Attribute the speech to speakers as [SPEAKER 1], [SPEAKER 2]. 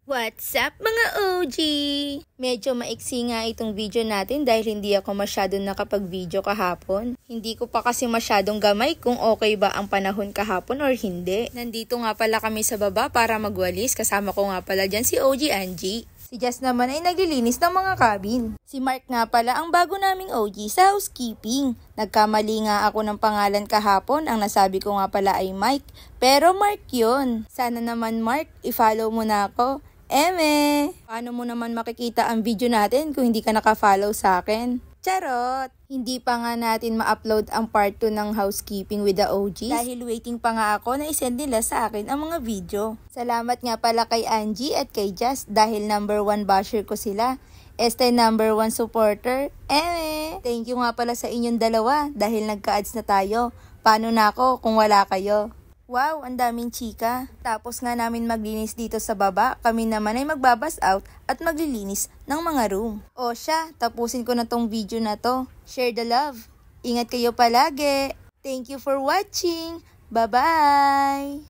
[SPEAKER 1] What's up mga OG? Medyo maiksi nga itong video natin dahil hindi ako masyadong nakapag-video kahapon. Hindi ko pa kasi masyadong gamay kung okay ba ang panahon kahapon or hindi. Nandito nga pala kami sa baba para magwalis. Kasama ko nga pala dyan si OG Angie. Si Jess naman ay naglilinis ng mga cabin. Si Mark nga pala ang bago naming OG sa housekeeping. Nagkamali nga ako ng pangalan kahapon. Ang nasabi ko nga pala ay Mike. Pero Mark yun. Sana naman Mark, i-follow mo na ako. Eme! Paano mo naman makikita ang video natin kung hindi ka naka-follow sa akin? Charot! Hindi pa nga natin ma-upload ang part 2 ng housekeeping with the OGs dahil waiting pa nga ako na isend nila sa akin ang mga video. Salamat nga pala kay Angie at kay Jess dahil number 1 basher ko sila. Number 1 supporter. Eme! Thank you nga pala sa inyong dalawa dahil nagka-ads na tayo. Paano na ako kung wala kayo? Wow, ang daming chika. Tapos nga namin maglinis dito sa baba, kami naman ay magbabas out at maglilinis ng mga room. O siya, tapusin ko na tong video na to. Share the love. Ingat kayo palagi. Thank you for watching. Bye-bye!